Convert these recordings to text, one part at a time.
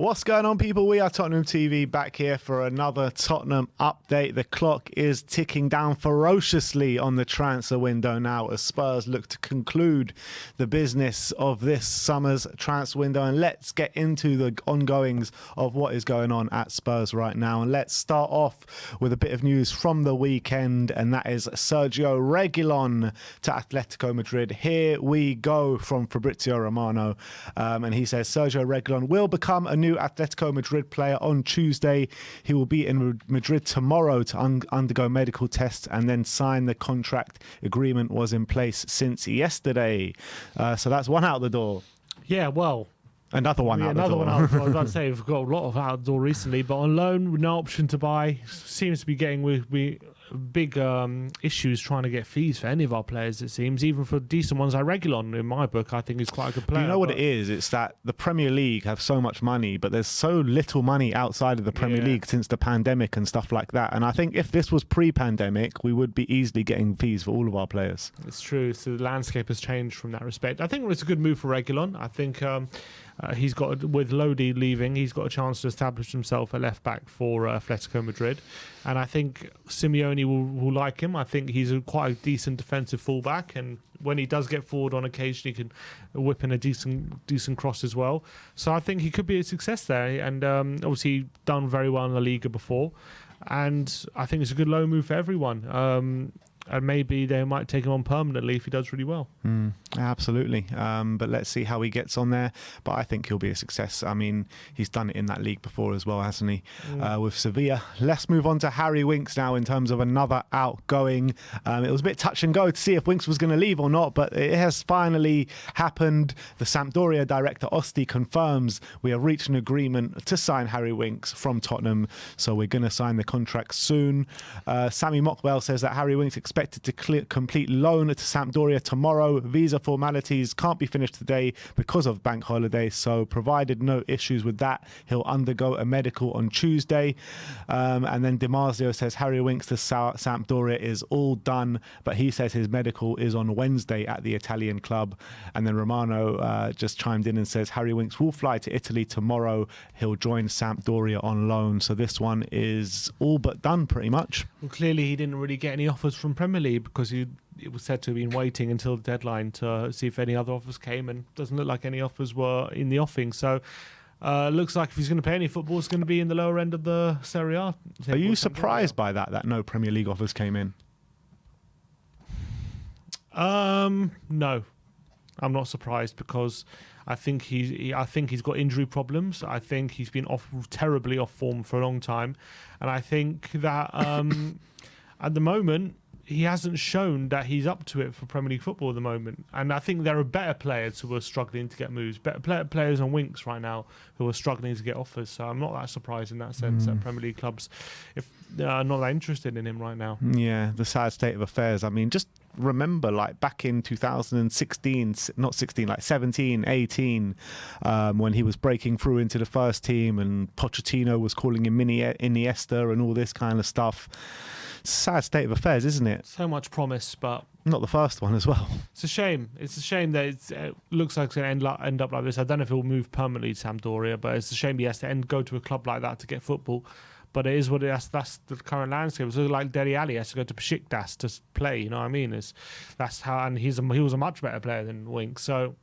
What's going on, people? We are Tottenham TV, back here for another Tottenham update. The clock is ticking down ferociously on the transfer window now as Spurs look to conclude the business of this summer's transfer window. And let's get into the ongoings of what is going on at Spurs right now. And let's start off with a bit of news from the weekend, and that is Sergio Reguilon to Atletico Madrid. Here we go from Fabrizio Romano, and he says Sergio Reguilon will become a new Atletico Madrid player on Tuesday. He will be in Madrid tomorrow to undergo medical tests and then sign the contract. Agreement was in place since yesterday. So that's one out the door. Yeah, well, another one out the door. Another one out the door. I was about to say, we've got a lot of out the door recently, but on loan with no option to buy. Seems to be getting we big issues trying to get fees for any of our players, it seems, even for decent ones like Reguilon. In my book, I think he's quite a good player. You know what it is? It's that the Premier League have so much money, but there's so little money outside of the Premier League since the pandemic and stuff like that. And I think if this was pre-pandemic, we would be easily getting fees for all of our players. It's true. So the landscape has changed from that respect. I think it's a good move for Reguilon. I think he's got, with Lodi leaving, he's got a chance to establish himself at left back for Atletico Madrid, and I think Simeone will like him. I think he's quite a decent defensive fullback, and when he does get forward on occasion, he can whip in a decent cross as well. So I think he could be a success there, and obviously done very well in La Liga before, and I think it's a good loan move for everyone. And maybe they might take him on permanently if he does really well. Absolutely. But let's see how he gets on there. But I think he'll be a success. I mean, he's done it in that league before as well, hasn't he? With Sevilla. Let's move on to Harry Winks now in terms of another outgoing. It was a bit touch and go to see if Winks was going to leave or not, but it has finally happened. The Sampdoria director, Osti, confirms we have reached an agreement to sign Harry Winks from Tottenham. So we're going to sign the contract soon. Sammy Mokbel says that Harry Winks expected to complete loan to Sampdoria tomorrow. Visa formalities can't be finished today because of bank holiday, so provided no issues with that, he'll undergo a medical on Tuesday. And then Dimarzio says Harry Winks to Sampdoria is all done, but he says his medical is on Wednesday at the Italian club. And then Romano just chimed in and says Harry Winks will fly to Italy tomorrow. He'll join Sampdoria on loan. So this one is all but done pretty much. Well, clearly he didn't really get any offers from Premier League because it was said to have been waiting until the deadline to see if any other offers came, and doesn't look like any offers were in the offing. So looks like if he's going to play any football, it's going to be in the lower end of the Serie A. Are you surprised by that no Premier League offers came in? No, I'm not surprised, because I think he's got injury problems. I think he's been terribly off form for a long time, and I think that at the moment he hasn't shown that he's up to it for Premier League football at the moment. And I think there are better players who are struggling to get moves, better players on Winks right now who are struggling to get offers. So I'm not that surprised in that sense that Premier League clubs are not that interested in him right now. Yeah, the sad state of affairs. I mean, just remember, like back in 2016, not 16, like 17, 18, when he was breaking through into the first team and Pochettino was calling him Mini Iniesta and all this kind of stuff. Sad state of affairs, isn't it? So much promise, but not the first one as well. It's a shame. It's a shame that it looks like it's going to end up like this. I don't know if he'll move permanently to Sampdoria, but it's a shame he has to go to a club like that to get football. But it is what it is. That's the current landscape. It's like Dele Alli has to go to Besiktas to play. You know what I mean? That's how, and he was a much better player than Winks. So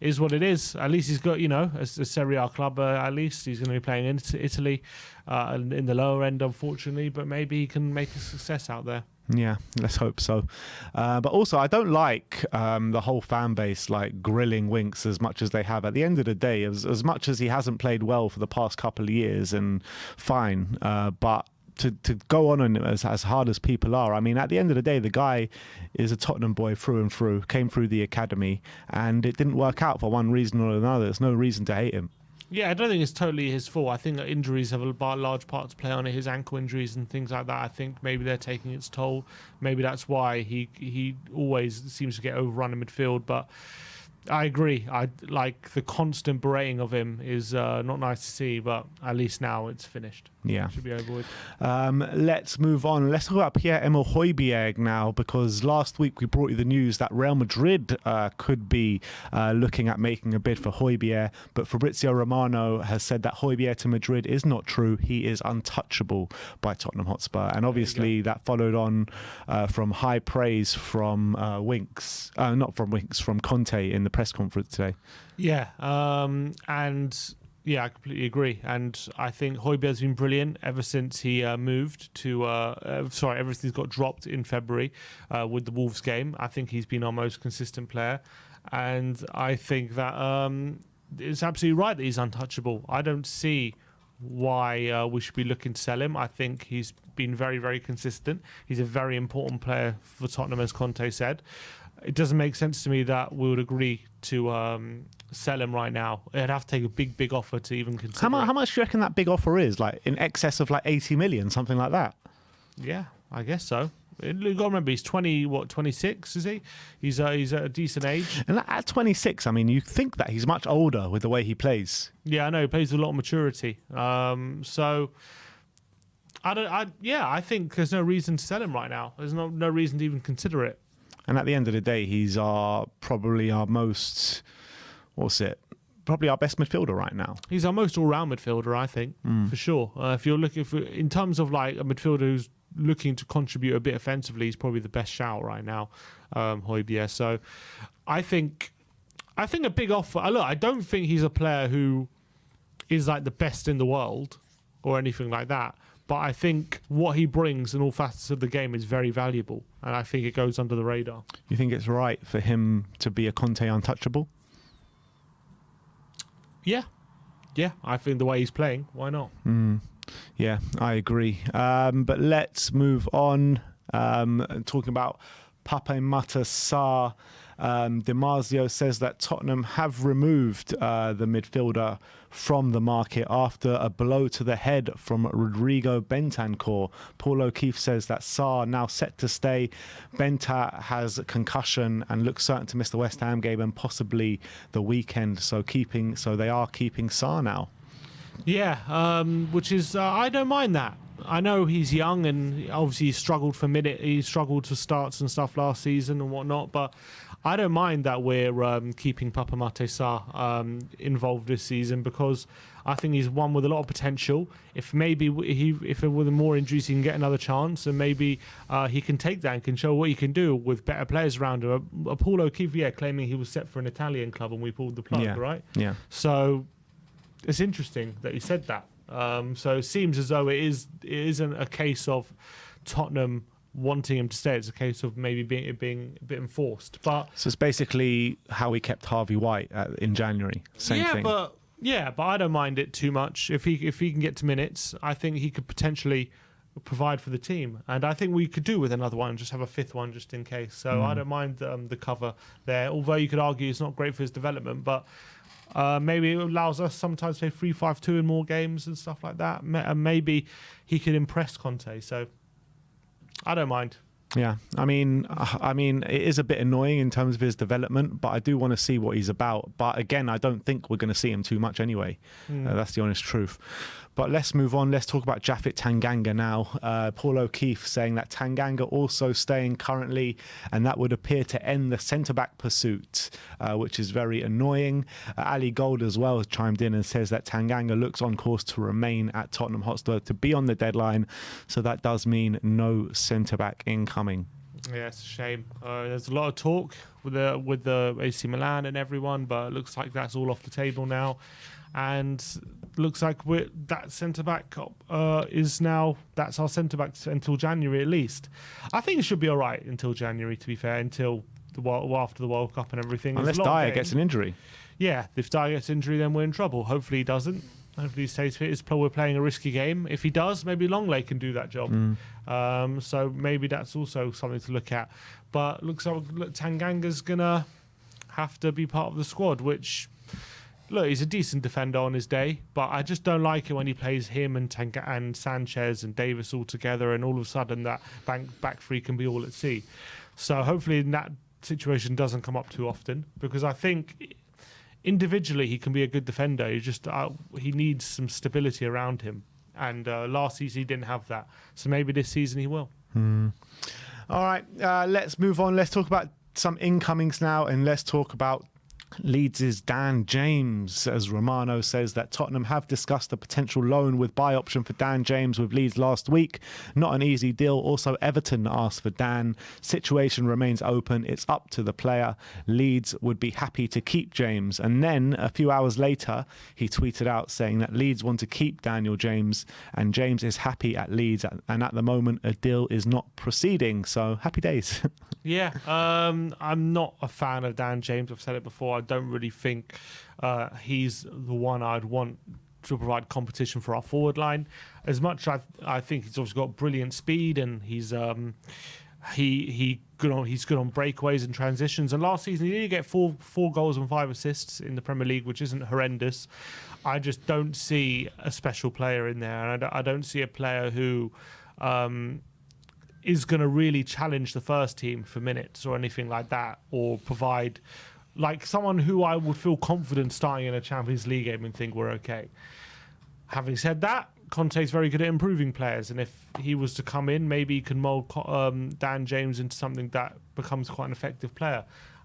it is what it is. At least he's got, a Serie A club. At least he's going to be playing in Italy, in the lower end, unfortunately. But maybe he can make a success out there. Yeah, let's hope so. But also, I don't like the whole fan base like grilling Winks as much as they have. At the end of the day, as much as he hasn't played well for the past couple of years, and fine, but to go on as hard as people are, I mean, at the end of the day, the guy is a Tottenham boy through and through, came through the academy, and it didn't work out for one reason or another. There's no reason to hate him. Yeah, I don't think it's totally his fault. I think that injuries have a large part to play on it. His ankle injuries and things like that, I think maybe they're taking its toll. Maybe that's why he always seems to get overrun in midfield. But I agree. I like the constant berating of him is not nice to see, but at least now it's finished. Yeah. Should be over with. Let's move on. Let's talk about Pierre-Emile Hojbjerg now, because last week we brought you the news that Real Madrid could be looking at making a bid for Hojbjerg, but Fabrizio Romano has said that Hojbjerg to Madrid is not true. He is untouchable by Tottenham Hotspur, and obviously that followed on from high praise from from Conte in the press conference today. Yeah, I completely agree. And I think Hojbjerg's been brilliant ever since he moved to... ever since he got dropped in February with the Wolves game. I think he's been our most consistent player. And I think that it's absolutely right that he's untouchable. I don't see why we should be looking to sell him. I think he's been very, very consistent. He's a very important player for Tottenham, as Conte said. It doesn't make sense to me that we would agree to sell him right now. It'd have to take a big, big offer to even consider. How much do you reckon that big offer is? Like in excess of like 80 million, something like that? Yeah, I guess so. You've got to remember, he's 26, is he? He's at a decent age. And at 26, I mean, you think that he's much older with the way he plays. Yeah, I know. He plays with a lot of maturity. So... I think there's no reason to sell him right now. There's no reason to even consider it. And at the end of the day, he's probably our best midfielder right now. He's our most all-round midfielder, I think, for sure. If you're looking in terms of like a midfielder who's looking to contribute a bit offensively, he's probably the best shout right now, Hojbjerg. So I think a big offer. Look, I don't think he's a player who is like the best in the world or anything like that. But I think what he brings in all facets of the game is very valuable. And I think it goes under the radar. You think it's right for him to be a Conte untouchable? Yeah. Yeah, I think the way he's playing, why not? Yeah, I agree. But let's move on. Talking about Pape Matar Sarr. Dimarzio says that Tottenham have removed the midfielder from the market after a blow to the head from Rodrigo Bentancur. Paul O'Keefe says that Sarr now set to stay. Benta has a concussion and looks certain to miss the West Ham game and possibly the weekend. So they are keeping Sarr now. Yeah, which is I don't mind that. I know he's young and obviously he struggled for starts and stuff last season and whatnot, but I don't mind that we're keeping Pape Matar Sarr involved this season, because I think he's one with a lot of potential. If with more injuries he can get another chance, and maybe he can take that and can show what he can do with better players around him. Paul O'Keefe, claiming he was set for an Italian club and we pulled the plug, right? Yeah. So it's interesting that he said that. So it seems as though it isn't a case of Tottenham wanting him to stay. It's a case of maybe being a bit enforced. But so it's basically how we kept Harvey White in January. Same thing. But I don't mind it too much. If he can get to minutes, I think he could potentially provide for the team, and I think we could do with another one, just have a fifth one just in case. So I don't mind the cover there. Although you could argue it's not great for his development, but. Maybe it allows us sometimes to play 3-5-2 in more games and stuff like that. Maybe he could impress Conte. So I don't mind. Yeah, I mean, it is a bit annoying in terms of his development, but I do want to see what he's about. But again, I don't think we're going to see him too much anyway. That's the honest truth. But let's move on. Let's talk about Japhet Tanganga now. Paul O'Keefe saying that Tanganga also staying currently, and that would appear to end the centre-back pursuit, which is very annoying. Ali Gold as well has chimed in and says that Tanganga looks on course to remain at Tottenham Hotspur to be on the deadline. So that does mean no centre-back incoming. Yeah, it's a shame. There's a lot of talk with the AC Milan and everyone, but it looks like that's all off the table now. And looks like that centre-back that's our centre-back until January at least. I think it should be all right until January, to be fair, until after the World Cup and everything. Unless Dyer gets an injury. Yeah, if Dyer gets injury, then we're in trouble. Hopefully he doesn't. Hopefully he stays fit. We're playing a risky game. If he does, maybe Longley can do that job. So maybe that's also something to look at. But looks like Tanganga's going to have to be part of the squad, which... Look, he's a decent defender on his day, but I just don't like it when he plays him and Sanchez and Davis all together, and all of a sudden that back three can be all at sea. So hopefully that situation doesn't come up too often, because I think individually he can be a good defender. He needs some stability around him. And last season he didn't have that. So maybe this season he will. All right, let's move on. Let's talk about some incomings now, and let's talk about Leeds' Dan James, as Romano says that Tottenham have discussed a potential loan with buy option for Dan James with Leeds last week. Not an easy deal. Also, Everton asked for Dan. Situation remains open. It's up to the player. Leeds would be happy to keep James. And then a few hours later, he tweeted out saying that Leeds want to keep Daniel James and James is happy at Leeds. And at the moment, a deal is not proceeding. So happy days. Yeah, I'm not a fan of Dan James. I've said it before. I don't really think he's the one I'd want to provide competition for our forward line. As much as I think he's also got brilliant speed, and he's good on breakaways and transitions. And last season he did get four goals and 5 assists in the Premier League, which isn't horrendous. I just don't see a special player in there, and I don't see a player who is going to really challenge the first team for minutes or anything like that, or provide like someone who I would feel confident starting in a Champions League game and think we're okay. Having said that, Conte's very good at improving players, and if he was to come in, maybe he can mould Dan James into something that becomes quite an effective player.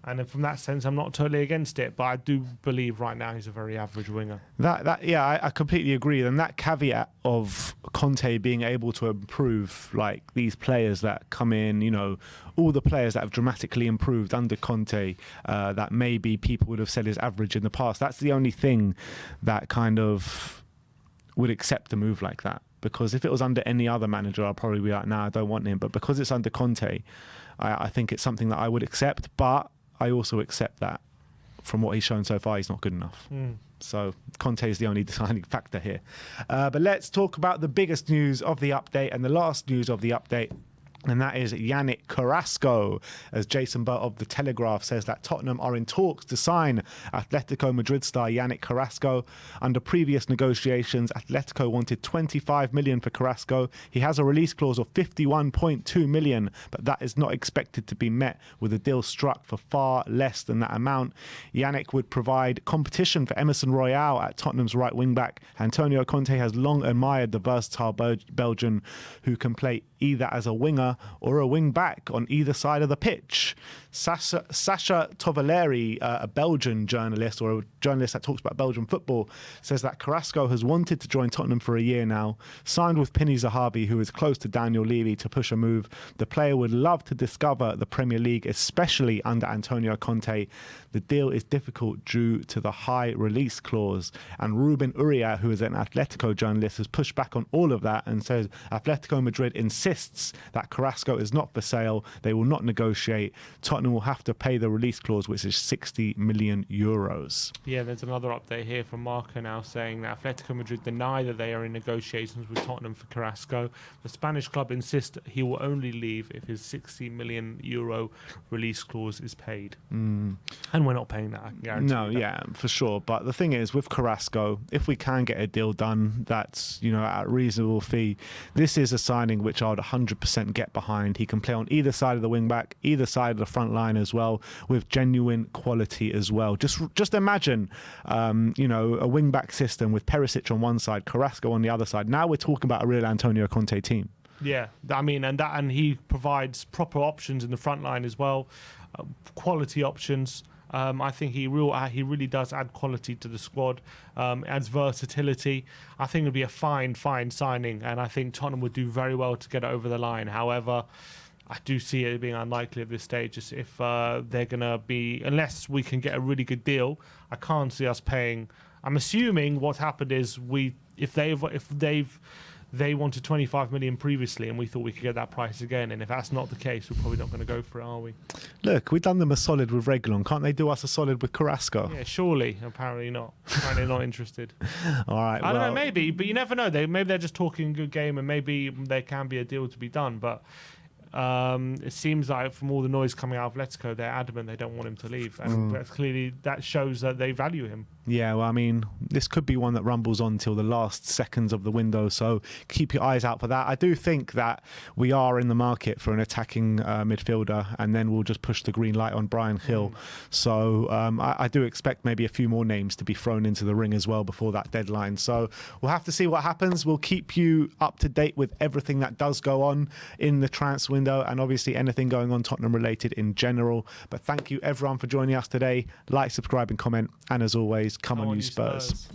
And then from that sense, I'm not totally against it, but I do believe right now he's a very average winger. I completely agree. And that caveat of Conte being able to improve, like these players that come in, you know, all the players that have dramatically improved under Conte, that maybe people would have said is average in the past. That's the only thing that kind of would accept a move like that. Because if it was under any other manager, I'd probably be like, nah, I don't want him. But because it's under Conte, I think it's something that I would accept. But I also accept that from what he's shown so far, he's not good enough. So Conte is the only deciding factor here. But let's talk about the biggest news of the update and the last news of the update. And that is Yannick Carrasco, as Jason Burt of The Telegraph says that Tottenham are in talks to sign Atletico Madrid star Yannick Carrasco. Under previous negotiations, Atletico wanted 25 million for Carrasco. He has a release clause of 51.2 million, but that is not expected to be met with a deal struck for far less than that amount. Yannick would provide competition for Emerson Royale at Tottenham's right wing-back. Antonio Conte has long admired the versatile Belgian who can play either as a winger or a wing back on either side of the pitch. Sasha Tovaleri, a Belgian journalist or a journalist that talks about Belgian football, says that Carrasco has wanted to join Tottenham for a year now, signed with Pini Zahavi, who is close to Daniel Levy, to push a move. The player would love to discover the Premier League, especially under Antonio Conte. The deal is difficult due to the high release clause. And Ruben Uria, who is an Atletico journalist, has pushed back on all of that and says Atletico Madrid insists that Carrasco is not for sale. They will not negotiate. Tottenham will have to pay the release clause, which is 60 million euros. Yeah, there's another update here from Marco now saying that Atletico Madrid deny that they are in negotiations with Tottenham for Carrasco. The Spanish club insists he will only leave if his 60 million euro release clause is paid. And we're not paying that, I can guarantee No, that. yeah, for sure. But the thing is, with Carrasco, if we can get a deal done that's, you know, at a reasonable fee, this is a signing which I would 100% get behind. He can play on either side of the wing back, either side of the front line as well, with genuine quality as well. Just imagine, you know, a wing back system with Perisic on one side, Carrasco on the other side. Now we're talking about a real Antonio Conte team. Yeah, I mean, and he provides proper options in the front line as well, quality options. I think he really does add quality to the squad, adds versatility. I think it would be a fine signing, and I think Tottenham would do very well to get it over the line. However, I do see it being unlikely at this stage. If they're going to be, unless we can get a really good deal, I can't see us paying. I'm assuming what happened is if they wanted 25 million previously, and we thought we could get that price again. And if that's not the case, we're probably not going to go for it, are we? Look, we've done them a solid with Reguilon. Can't they do us a solid with Carrasco? Yeah, surely. Apparently not. Apparently not interested. All right. I don't know, maybe, but you never know. Maybe they're just talking a good game, and maybe there can be a deal to be done. But it seems like from all the noise coming out of Atletico, they're adamant they don't want him to leave, and clearly that shows that they value him. Yeah, well, I mean, this could be one that rumbles on till the last seconds of the window, so keep your eyes out for that. I do think that we are in the market for an attacking midfielder, and then we'll just push the green light on Brian Hill. So I do expect maybe a few more names to be thrown into the ring as well before that deadline. So we'll have to see what happens. We'll keep you up to date with everything that does go on in the transfer window, and obviously anything going on Tottenham related in general. But thank you everyone for joining us today. Like, subscribe and comment, and as always, come on you Spurs.